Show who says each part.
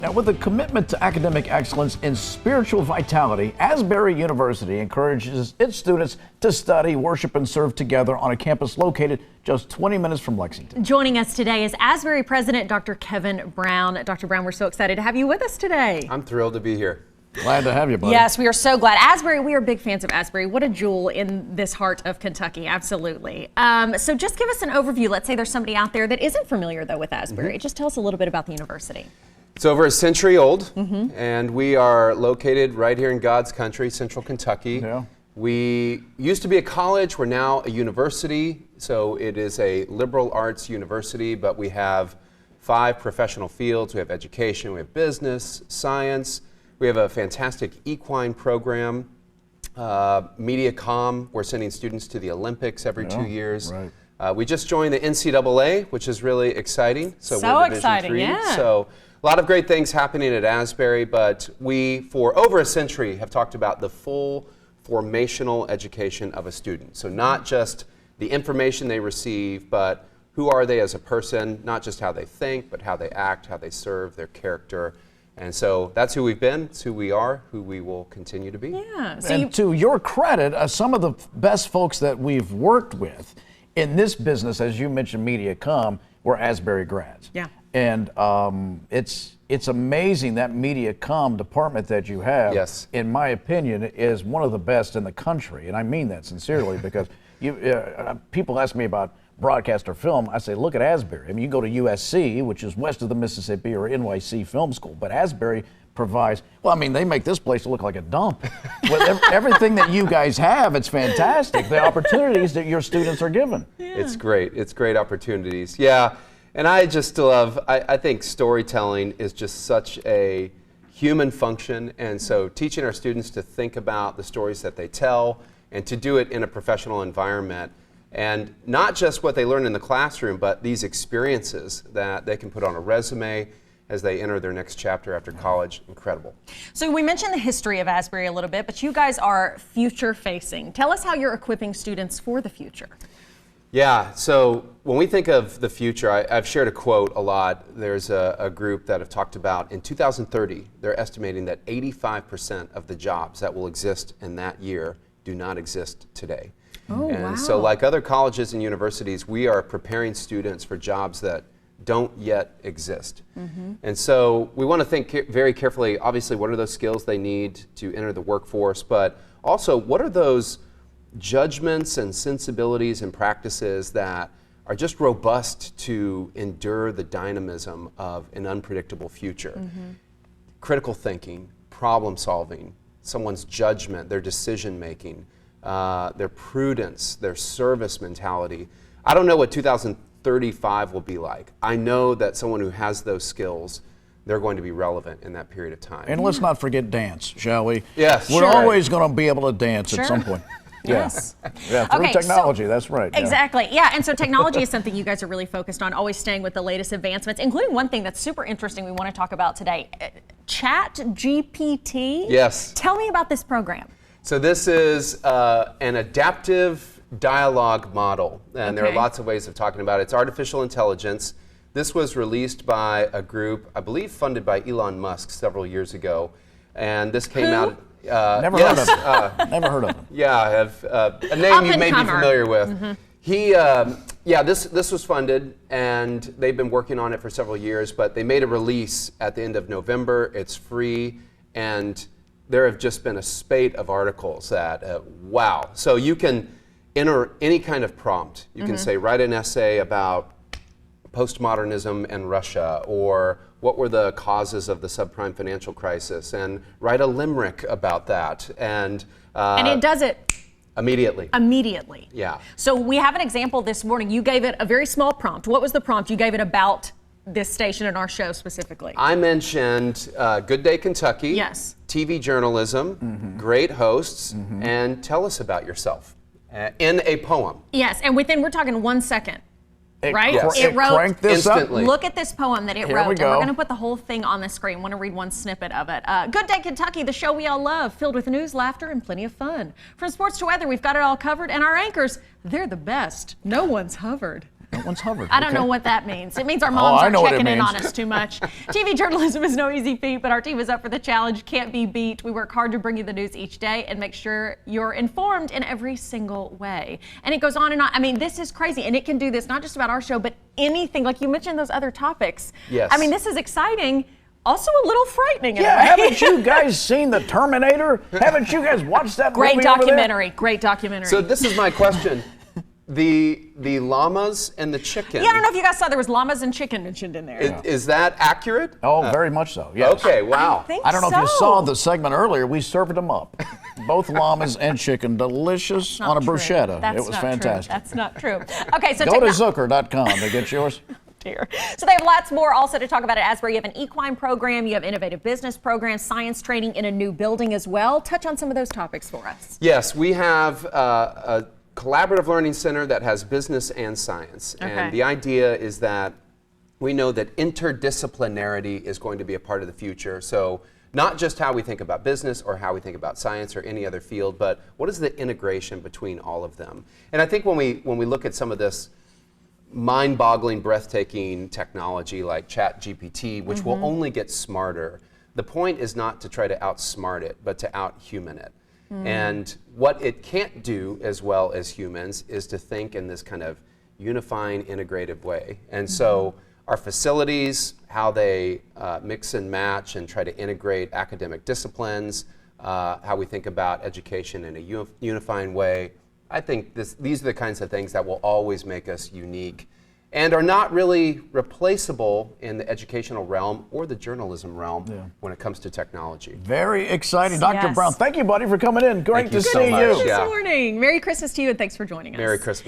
Speaker 1: Now, with a commitment to academic excellence and spiritual vitality, Asbury University encourages its students to study, worship, and serve together on a campus located just 20 minutes from Lexington.
Speaker 2: Joining us today is Asbury President Dr. Kevin Brown. Dr. Brown, we're so excited to have you with us today.
Speaker 3: I'm thrilled to be here.
Speaker 1: Glad to have you, buddy.
Speaker 2: Yes, we are so glad. Asbury, we are big fans of Asbury. What a jewel in this heart of Kentucky, absolutely. So just give us an overview. Let's say there's somebody out there that isn't familiar, though, with Asbury. Just tell us a little bit about the university.
Speaker 3: It's over a century old, and we are located right here in God's country, central Kentucky.
Speaker 1: Yeah.
Speaker 3: We used to be a college. We're now a university, so it is a liberal arts university, but we have 5 professional fields. We have education, we have business, science. We have a fantastic equine program, media comm. We're sending students to the Olympics every 2 years.
Speaker 1: Right.
Speaker 3: We just joined the NCAA, which is really exciting.
Speaker 2: So
Speaker 3: we're Division
Speaker 2: exciting,
Speaker 3: III.
Speaker 2: yeah.
Speaker 3: So a lot of great things happening at Asbury, but we, for over a century, have talked about the full formational education of a student. So not just the information they receive, but who are they as a person, not just how they think, but how they act, how they serve, their character. And so that's who we've been, it's who we are, who we will continue to be.
Speaker 2: Yeah. So
Speaker 1: And to your credit, some of the best folks that we've worked with in this business, as you mentioned, Media Comm, were Asbury grads.
Speaker 2: Yeah.
Speaker 1: And it's amazing that Media Comm department that you have,
Speaker 3: Yes.
Speaker 1: in my opinion, is one of the best in the country. And I mean that sincerely because people ask me about broadcast or film. I say, look at Asbury. I mean, you go to USC, which is west of the Mississippi, or NYC Film School, but Asbury provides, well, I mean, they make this place look like a dump. With everything that you guys have, it's fantastic. The opportunities that your students are given.
Speaker 2: Yeah.
Speaker 3: It's great. It's great opportunities. Yeah. And I just love, I think storytelling is just such a human function. And so teaching our students to think about the stories that they tell and to do it in a professional environment. And not just what they learn in the classroom, but these experiences that they can put on a resume as they enter their next chapter after college. Incredible.
Speaker 2: So we mentioned the history of Asbury a little bit, but you guys are future facing. Tell us how you're equipping students for the future.
Speaker 3: Yeah, so when we think of the future, I've shared a quote a lot. There's a group that have talked about in 2030, they're estimating that 85% of the jobs that will exist in that year do not exist today.
Speaker 2: Oh,
Speaker 3: and
Speaker 2: wow.
Speaker 3: so like other colleges and universities, we are preparing students for jobs that don't yet exist. And so we want to think very carefully, obviously, what are those skills they need to enter the workforce, but also what are those judgments and sensibilities and practices that are just robust to endure the dynamism of an unpredictable future. Critical thinking, problem solving, someone's judgment, their decision making, their prudence, their service mentality. I don't know what 2035 will be like. I know that someone who has those skills, they're going to be relevant in that period of time.
Speaker 1: And let's not forget dance, shall we?
Speaker 3: Yes.
Speaker 1: We're
Speaker 3: Sure.
Speaker 1: always going to be able to dance at some point.
Speaker 2: Yes.
Speaker 1: Yeah, through
Speaker 2: Okay, so-
Speaker 1: technology, that's right. yeah.
Speaker 2: Exactly. Yeah. And so technology is something you guys are really focused on, always staying with the latest advancements, including one thing that's super interesting we want to talk about today. Chat GPT.
Speaker 3: Yes.
Speaker 2: Tell me about this program.
Speaker 3: So this is an adaptive dialogue model, and there are
Speaker 2: Okay.
Speaker 3: lots of ways of talking about it. It's artificial intelligence. This was released by a group, I believe funded by Elon Musk several years ago, and this came
Speaker 2: Who?
Speaker 3: out.
Speaker 1: Never
Speaker 3: yes,
Speaker 1: heard of him. Never heard of him.
Speaker 3: Yeah, I have a name you may be
Speaker 2: Up-and-comer.
Speaker 3: familiar with. This was funded, and they've been working on it for several years, but they made a release at the end of November. It's free, and there have just been a spate of articles that, wow. So you can enter any kind of prompt. You can say, write an essay about postmodernism and Russia, or what were the causes of the subprime financial crisis, and write a limerick about that. And
Speaker 2: And it does it
Speaker 3: immediately.
Speaker 2: immediately.
Speaker 3: Yeah.
Speaker 2: So we have an example this morning. You gave it a very small prompt. What was the prompt? You gave it about this station and our show specifically.
Speaker 3: I mentioned Good Day Kentucky,
Speaker 2: Yes.
Speaker 3: TV journalism, great hosts, and tell us about yourself in a poem.
Speaker 2: Yes, and we're talking 1 second. Right?
Speaker 3: Yes.
Speaker 2: It wrote,
Speaker 1: cranked this
Speaker 3: instantly.
Speaker 2: look at this poem that it
Speaker 1: Here
Speaker 2: wrote,
Speaker 1: we
Speaker 2: and we're
Speaker 1: go.
Speaker 2: going to put the whole thing on the screen. Want to read one snippet of it. Good Day Kentucky, the show we all love, filled with news, laughter, and plenty of fun. From sports to weather, we've got it all covered, and our anchors, they're the best. No one's hovered.
Speaker 1: No one's hovered.
Speaker 2: I don't
Speaker 1: Okay.
Speaker 2: know what that means. It means our moms
Speaker 1: I
Speaker 2: aren't
Speaker 1: know what it
Speaker 2: checking in
Speaker 1: means.
Speaker 2: on us too much. TV journalism is no easy feat, but our team is up for the challenge. Can't be beat. We work hard to bring you the news each day and make sure you're informed in every single way. And it goes on and on. I mean, this is crazy. And it can do this not just about our show, but anything. Like you mentioned those other topics.
Speaker 3: Yes.
Speaker 2: I mean, this is exciting. Also a little frightening in a
Speaker 1: Yeah,
Speaker 2: way.
Speaker 1: haven't you guys seen The Terminator? Haven't you guys watched that
Speaker 2: Great
Speaker 1: movie over there?
Speaker 2: documentary. Great documentary.
Speaker 3: So this is my question. The llamas and the chicken.
Speaker 2: yeah, I don't know if you guys saw there was llamas and chicken mentioned in there.
Speaker 3: Is that accurate?
Speaker 1: Oh, very much so, yes.
Speaker 3: Okay, wow.
Speaker 1: I don't know if you
Speaker 2: so.
Speaker 1: saw the segment earlier. We served them up. Both llamas and chicken, delicious on a
Speaker 2: Not true.
Speaker 1: bruschetta.
Speaker 2: That's
Speaker 1: It was
Speaker 2: not
Speaker 1: fantastic.
Speaker 2: True. That's not true. Okay, so
Speaker 1: Go to Zucker.com to get yours.
Speaker 2: dear. So they have lots more also to talk about at Asbury. You have an equine program, you have innovative business programs, science training in a new building as well. Touch on some of those topics for us.
Speaker 3: Yes, we have a collaborative learning center that has business and science.
Speaker 2: Okay.
Speaker 3: And the idea is that we know that interdisciplinarity is going to be a part of the future. So not just how we think about business or how we think about science or any other field, but what is the integration between all of them? And I think when we look at some of this mind-boggling, breathtaking technology like ChatGPT, which will only get smarter, the point is not to try to outsmart it, but to out-human it. And what it can't do as well as humans is to think in this kind of unifying, integrative way. And so our facilities, how they mix and match and try to integrate academic disciplines, how we think about education in a unifying way, I think these are the kinds of things that will always make us unique and are not really replaceable in the educational realm or the journalism realm when it comes to technology.
Speaker 1: Very exciting. Dr.
Speaker 2: Yes.
Speaker 1: Brown, thank you, buddy, for coming in. Great
Speaker 3: Thank you
Speaker 1: to
Speaker 3: so
Speaker 1: see
Speaker 3: much.
Speaker 1: you.
Speaker 2: This
Speaker 3: Yeah.
Speaker 2: morning. Merry Christmas to you and thanks for joining us.
Speaker 3: Merry Christmas.